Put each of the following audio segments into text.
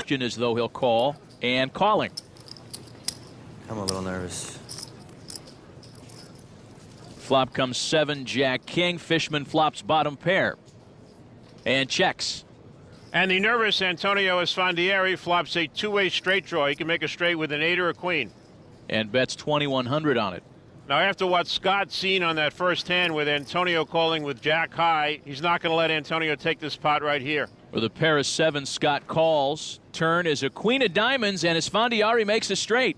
question as though he'll call, and calling. I'm a little nervous. Flop comes 7, Jack, King. Fishman flops bottom pair and checks. And the nervous Antonio Esfandiari flops a two-way straight draw. He can make a straight with an 8 or a queen. And bets 2,100 on it. Now, after what Scott seen on that first hand with Antonio calling with Jack high, he's not going to let Antonio take this pot right here. With a pair of 7, Scott calls. Turn is a queen of diamonds, and Esfandiari makes a straight.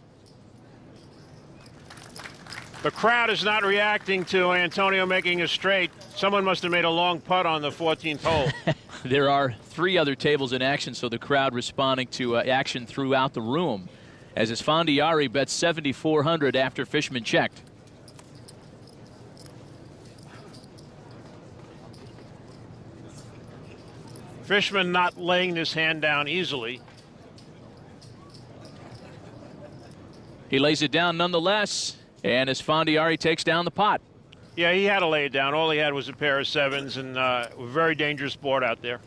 The crowd is not reacting to Antonio making a straight. Someone must have made a long putt on the 14th hole. There are 3 other tables in action, so the crowd responding to action throughout the room. As Esfandiari bets 7,400 after Fishman checked. Fishman not laying this hand down easily. He lays it down nonetheless, and Esfandiari takes down the pot. Yeah, he had to lay it down. All he had was a pair of 7s, and a very dangerous board out there.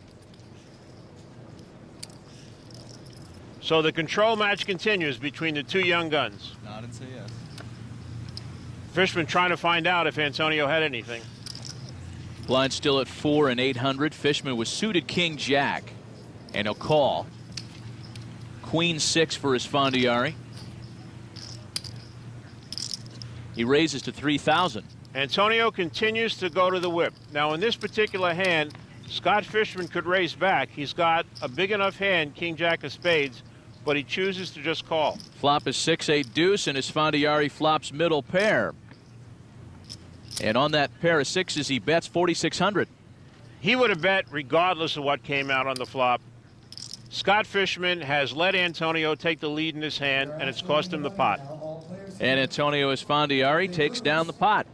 So the control match continues between the 2 young guns. Nod and say yes. Fishman trying to find out if Antonio had anything. Blind still at 4 and 800. Fishman with suited King Jack, and he'll call. Queen 6 for Esfandiari. He raises to 3,000. Antonio continues to go to the whip. Now, in this particular hand, Scott Fishman could raise back. He's got a big enough hand, King Jack of spades, but he chooses to just call. Flop is 6-8 deuce, and Esfandiari flops middle pair. And on that pair of 6s, he bets 4,600. He would have bet regardless of what came out on the flop. Scott Fishman has let Antonio take the lead in his hand, and it's cost him the pot. And Antonio Esfandiari takes down the pot.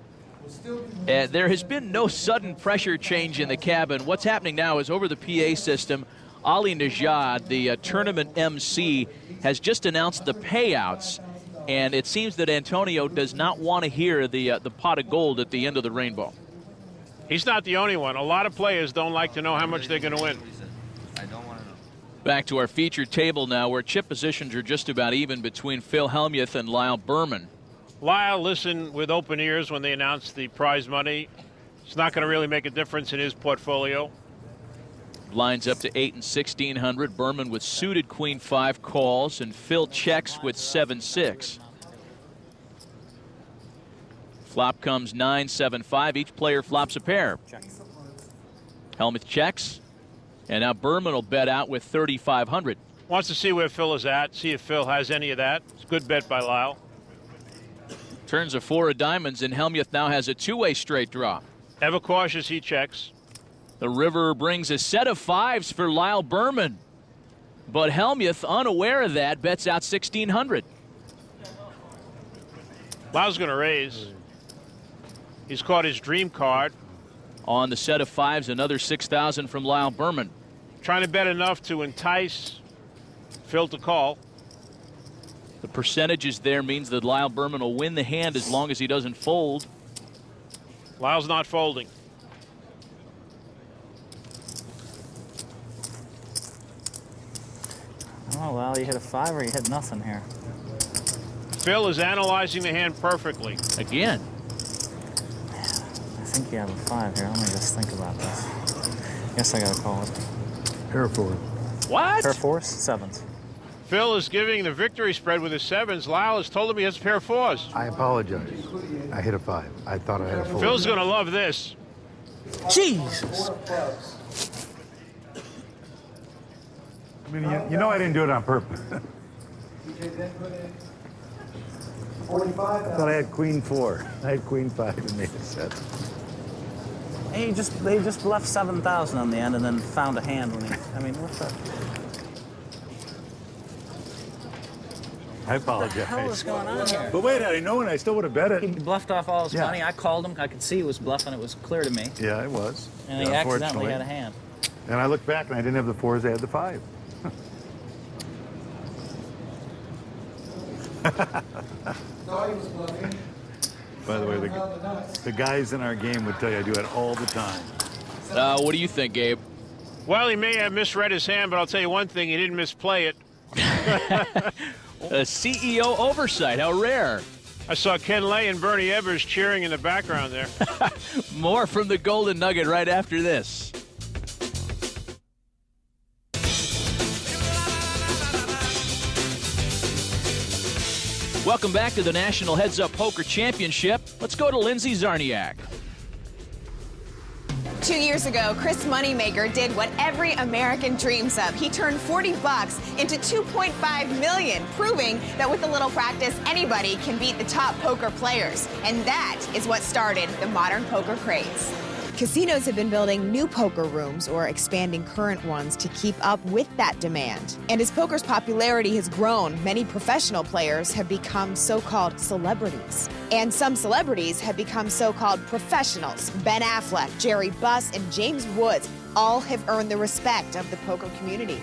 There has been no sudden pressure change in the cabin. What's happening now is over the PA system, Ali Najad, the tournament MC, has just announced the payouts. And it seems that Antonio does not want to hear the pot of gold at the end of the rainbow. He's not the only one. A lot of players don't like to know how much they're going to win. I don't want to know. Back to our featured table now, where chip positions are just about even between Phil Hellmuth and Lyle Berman. Lyle listened with open ears when they announced the prize money. It's not going to really make a difference in his portfolio. Blinds up to 8 and 1,600. Berman with suited Queen 5 calls, and Phil checks with 7-6. Flop comes 9-7-5. Each player flops a pair. Hellmuth checks, and now Berman will bet out with 3,500. Wants to see where Phil is at, see if Phil has any of that. It's a good bet by Lyle. Turns a 4 of diamonds, and Hellmuth now has a 2-way straight draw. Ever cautious, he checks. The river brings a set of 5s for Lyle Berman. But Hellmuth, unaware of that, bets out 1,600. Lyle's going to raise. He's caught his dream card. On the set of 5s, another 6,000 from Lyle Berman. Trying to bet enough to entice Phil to call. The percentages there means that Lyle Berman will win the hand as long as he doesn't fold. Lyle's not folding. Oh, well, you hit a 5 or you hit nothing here. Phil is analyzing the hand perfectly. Again. I think you have a 5 here. Let me just think about this. Guess I gotta call it. Pair of 4. What? Pair of 4s, 7s. Phil is giving the victory spread with his 7s. Lyle has told him he has a pair of 4s. I apologize. I hit a 5. I thought I had a 4. Phil's going to love this. Jesus! I mean, you know I didn't do it on purpose. I thought I had Queen 4. I had Queen 5 and made a 7. Hey, they just left 7,000 on the end and then found a hand when he. I mean, what's that? I apologize. What the hell is going on here? But wait, I know, and I still would have bet it. He bluffed off all his Yeah. money. I called him. I could see he was bluffing. It was clear to me. Yeah, it was. And he accidentally had a hand. And I looked back, and I didn't have the 4s. I had the 5. By the way, the guys in our game would tell you I do it all the time. What do you think, Gabe? Well, he may have misread his hand, but I'll tell you one thing, he didn't misplay it. A CEO oversight, how rare. I saw Ken Lay and Bernie Evers cheering in the background there. More from the Golden Nugget right after this. Welcome back to the National Heads Up Poker Championship. Let's go to Lindsay Zarniak. 2 years ago, Chris Moneymaker did what every American dreams of. He turned 40 bucks into 2.5 million, proving that with a little practice, anybody can beat the top poker players. And that is what started the modern poker craze. Casinos have been building new poker rooms or expanding current ones to keep up with that demand. And as poker's popularity has grown, many professional players have become so-called celebrities. And some celebrities have become so-called professionals. Ben Affleck, Jerry Buss, and James Woods all have earned the respect of the poker community.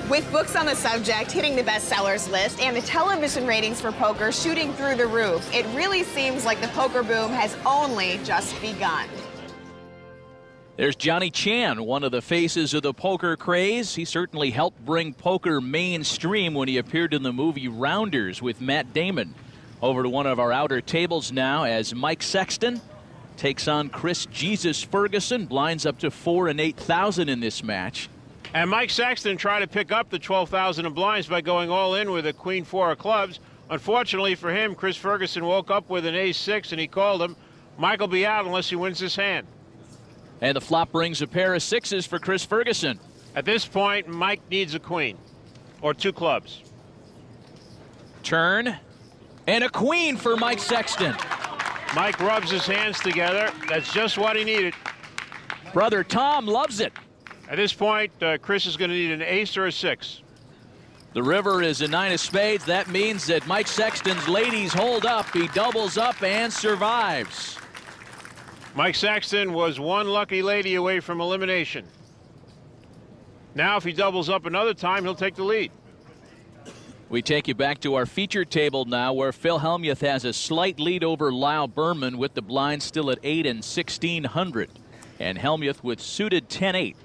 With books on the subject hitting the bestsellers list and the television ratings for poker shooting through the roof, it really seems like the poker boom has only just begun. There's Johnny Chan, one of the faces of the poker craze. He certainly helped bring poker mainstream when he appeared in the movie Rounders with Matt Damon. Over to one of our outer tables now as Mike Sexton takes on Chris Jesus Ferguson. Blinds up to 4,000 and 8,000 in this match. And Mike Sexton tried to pick up the 12,000 in blinds by going all in with a queen 4 of clubs. Unfortunately for him, Chris Ferguson woke up with an ace-6 and he called him. Mike will be out unless he wins this hand. And the flop brings a pair of sixes for Chris Ferguson. At this point, Mike needs a queen or 2 clubs. Turn and a queen for Mike Sexton. Mike rubs his hands together. That's just what he needed. Brother Tom loves it. At this point, Chris is going to need an ace or a 6. The river is a 9 of spades. That means that Mike Sexton's ladies hold up. He doubles up and survives. Mike Sexton was one lucky lady away from elimination. Now, if he doubles up another time, he'll take the lead. We take you back to our featured table now, where Phil Hellmuth has a slight lead over Lyle Berman with the blinds still at 8 and 1,600. And Hellmuth with suited 10-8.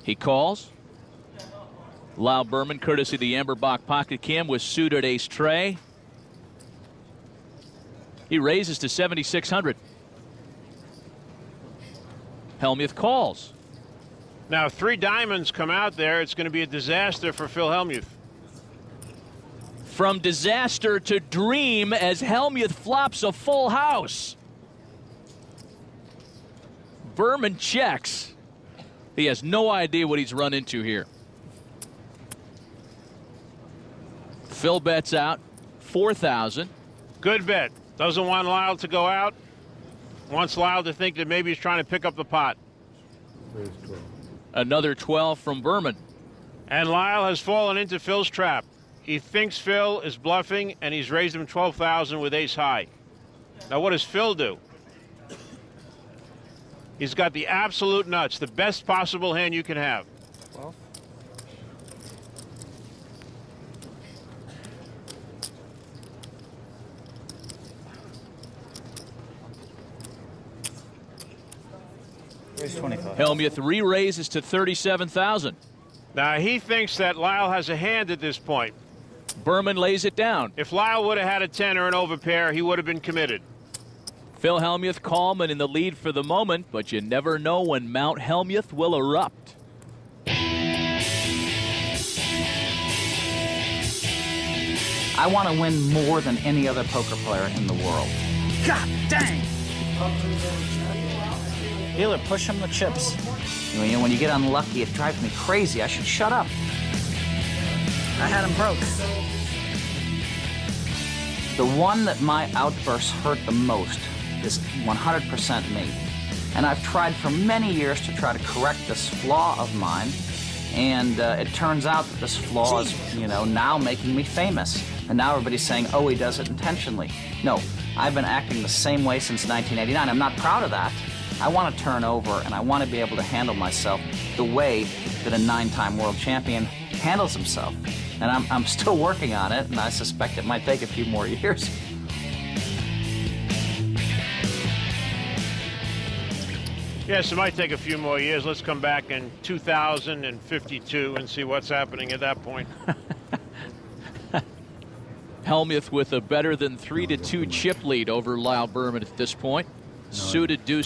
He calls. Lyle Berman, courtesy of the Amberbach Pocket Cam, with suited ace tray. He raises to 7,600. Hellmuth calls. Now, if 3 diamonds come out there, it's going to be a disaster for Phil Hellmuth. From disaster to dream as Hellmuth flops a full house. Berman checks. He has no idea what he's run into here. Phil bets out 4,000. Good bet. Doesn't want Lyle to go out. Wants Lyle to think that maybe he's trying to pick up the pot. Another 12 from Berman. And Lyle has fallen into Phil's trap. He thinks Phil is bluffing, and he's raised him 12,000 with ace high. Now, what does Phil do? He's got the absolute nuts, the best possible hand you can have. 12. Raise 25. Hellmuth re-raises to 37,000. Now, he thinks that Lyle has a hand at this point. Berman lays it down. If Lyle would have had a 10 or an overpair, he would have been committed. Phil Hellmuth calm and in the lead for the moment, but you never know when Mount Hellmuth will erupt. I want to win more than any other poker player in the world. God dang! Dealer, push him the chips. You know, when you get unlucky, it drives me crazy. I should shut up. I had him broke. The one that my outbursts hurt the most is 100% me. And I've tried for many years to try to correct this flaw of mine. And it turns out that this flaw is, you know, now making me famous. And now everybody's saying, oh, he does it intentionally. No, I've been acting the same way since 1989. I'm not proud of that. I want to turn over, and I want to be able to handle myself the way that a 9-time world champion handles himself. And I'm still working on it, and I suspect it might take a few more years. Yes, it might take a few more years. Let's come back in 2052 and see what's happening at that point. Helmuth with a better than 3-2 chip lead over Lyle Berman at this point. Suited deuce.